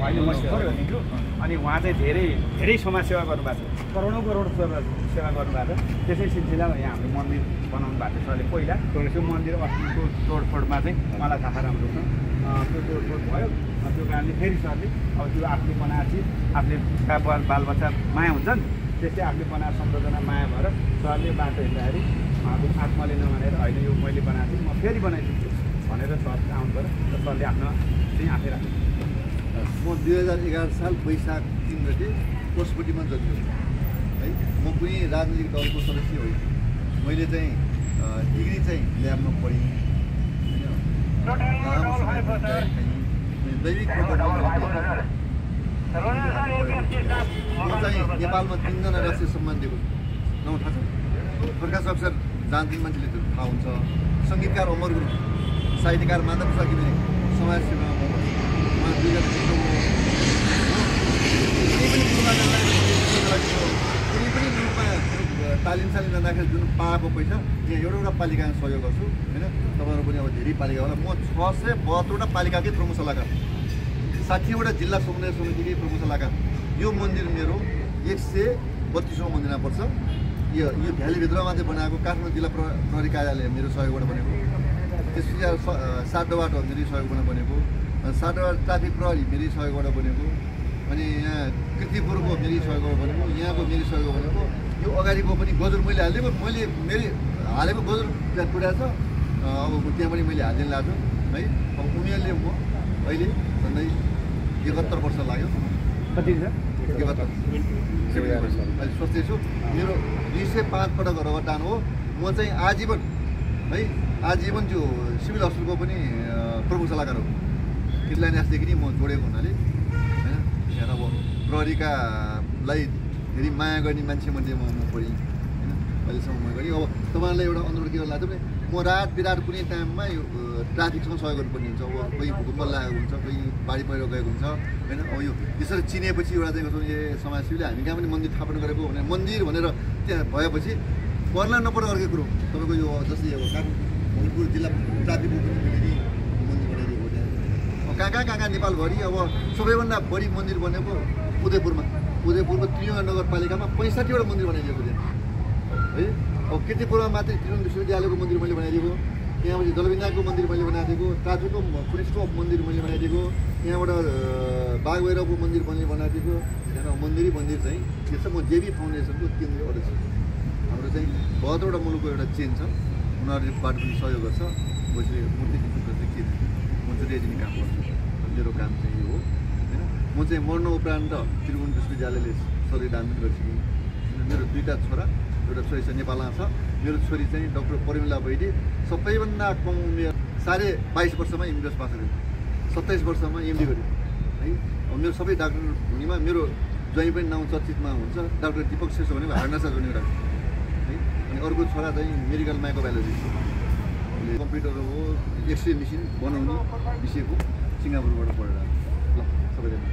अहिले म थोरै भनिदिन्छु। अनि उहाँ चाहिँ धेरै धेरै समाजसेवा गर्नुभएको छ, करोडौँ करोड सेवा गर्नुभएको छ। त्यसै सिलसिलामा यहाँ हाम्रो मन्दिर बनाउनु भएको छ सरले पहिला। त्यो मन्दिर अस्तिको तोडफोडमा चाहिँ मलाई थाहा राम्रो छ, त्यो तोडफोड भयो। त्यो कारणले फेरि सरले अब त्यो आफूले बनाएको चिज आफूले बालबच्चा माया हुन्छ नि, त्यस्तै आफूले बनाएको सम्झना माया भएर सरले बाटो हिँड्दाखेरि आत्माले नमानेर होइन यो मैले बनाएको थिएँ, म फेरि बनाइदिन्छु भनेर सर आउनु पऱ्यो र सरले आफ्नो चाहिँ आफै राख्नु। म 2011 साल वैशाख 3 गते कोसपट्टिमा जन्मियो है। म कुनै राजनीतिक दलको सदस्य होइन। मैले चाहिँ डिग्री चाहिँ ल्याबमा पढेँ होइन, दैविक म चाहिँ नेपालमा 3 जना राष्ट्रिय सम्मान दिएको नाउँ थाहा छ। प्रकाश अफसर जान्दिन मान्छेले त्यो थाहा हुन्छ, सङ्गीतकार अमर गुरुङ, साहित्यकार माधव साकिले, समाजसेवामा कुनै पनि रूपमा तालिम जाँदाखेरि जुन पाएको पैसा यहाँ एउटा पालिकामा सहयोग गर्छु होइन। तपाईँहरू पनि अब धेरै पालिका होला। म 672वटा पालिकाकै प्रमुख सल्लाहकार, 60वटा जिल्ला समन्वय समितिकै प्रमुख सल्लाहकार। यो मन्दिर मेरो 132औं मन्दिरमा पर्छ। यो भ्यालीभित्रमा चाहिँ बनाएको काठमाडौँ जिल्ला प्रहरी कार्यालय मेरो सहयोगबाट बनेको। त्यसपछि साटोबाट मेरै सहयोगबाट बनेको, साटोबाट ट्राफिक प्रहरी मेरै सहयोगबाट बनेको, अनि यहाँ कृतिपुरको मेरै सहयोगबाट बनेको, यहाँको मेरै सहयोग बनेको। यो अगाडिको पनि गजुर मैले हालिदिएको, मैले हालेको गजुर त्यहाँ पुऱ्याएको छ। अब त्यहाँ पनि मैले हालिदिनु लाग्छु है। अब उमेरले म अहिले झन्डै 71 वर्ष लाग्यो। कति छ? 71 अहिले सोच्दैछु। मेरो 205 पटक रगतदान हो। म चाहिँ आजीवन है, आजीवन त्यो सिभिल हस्पिटलको पनि प्रमुख सल्लाहकार हो। किर्लान्यासदेखि नै म जोडेको हुनाले होइन। यहाँ अब प्रहरीकालाई धेरै माया गर्ने मान्छे मध्ये म पढेँ होइन। अहिलेसम्म म गरेँ। अब तपाईँहरूलाई एउटा अनुरोध के लाग्छ भने म रात बिरात कुनै टाइममा यो ट्राफिकसँग सहयोग गर्नुपर्ने हुन्छ। अब कोही भूकम्प लागेको हुन्छ, कोही बाढी पहिरो गएको हुन्छ होइन। अब यो यसरी चिनेपछि एउटा चाहिँ कसो ए समाजसेवीले हामी कहाँ पनि मन्दिर स्थापना गरेको भने मन्दिर भनेर त्यहाँ भएपछि पर्ला नपर्ने अर्कै कुरो तपाईँको यो जस्तै अब काठमाडौँ जिल्ला ट्राफिकको पनि मन्दिर बनाइदिएको त्यहाँ कहाँ नेपालभरि अब सबैभन्दा बढी मन्दिर बनेको उदयपुरमा त्रिवेणी नगरपालिकामा 65वटा मन्दिर बनाइदिएको त्यहाँ है। अब किर्तिपुरमा मात्रै त्रिवेणी विश्वविद्यालयको मन्दिर मैले बनाइदिएको, त्यहाँपछि जलविनाको मन्दिर मैले बनाइदिएको, ट्राफिकको पुलिस स्टप मन्दिर मैले बनाइदिएको, यहाँबाट बागभैरवको मन्दिर मैले बनाइदिएको। त्यहाँ मन्दिर चाहिँ के छ, म जेबी फाउन्डेसनको केन्द्रीय अध्यक्ष। हाम्रो चाहिँ 72वटा मुलुकको एउटा चेन छ, उनीहरूबाट पनि सहयोग गर्छ। मैले मूर्ति चाहिँ के मन्जुरी दिने काम गर्छु। मेरो काम चाहिँ यो हो होइन। म चाहिँ मर्न उपरान्त त्रिभुवन विश्वविद्यालयले शरीरदान पनि गर्छु होइन। मेरो 2टा छोरा, एउटा छोरी चाहिँ नेपालमा छ। मेरो छोरी चाहिँ डाक्टर परिमला बैदी सबैभन्दा कम उमेर 22.5 वर्षमा एमबिबिएस पास गर्यो, 27 वर्षमा एमडी गर्यो है। अब मेरो सबै डाक्टर हुनेमा मेरो ज्वाइँ पनि नाउँ चर्चितमा हुन्छ, डाक्टर दीपक श्रेष्ठ भनेको हार्डनसा जोड्ने डाक्टर है। अनि अर्को छोरा चाहिँ मेडिकल माइक्रोबायोलोजी, कम्प्युटर हो, एक्सरे मेसिन बनाउने विषयको सिङ्गापुरबाट पढेर ल सबैजना।